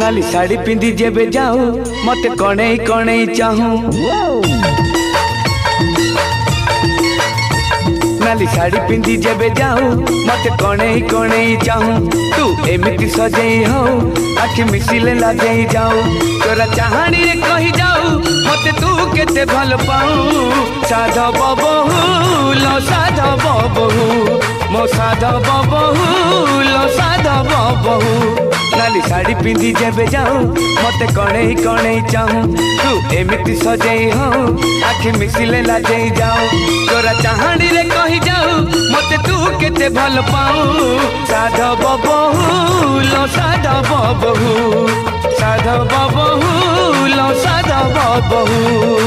नाली साड़ी पिंधि जेबे जाऊ मते कणई कणई चाहू नाली साड़ी पिंधि जेबे जाऊ मते कणई कणई चाहू तू एमिति सजई हो आखि मिसिले लाजई जाऊ तोरा चाहानी रे कहि जाऊ मते तू केते भल पाऊ साधव बहु लो साधव बहु मो साधव बहु लो साधव बहु नाली साड़ी पिंधि जेबे जाऊ मते कणई कणई चाहू तू एमिति सजई हो आखि मिसिले लाजई जाऊ तोरा चाहानी रे कहि जाऊ मते तू केते भल पाऊ साधव बहु लो साधव बहु साधव बहु लो साधव बहु।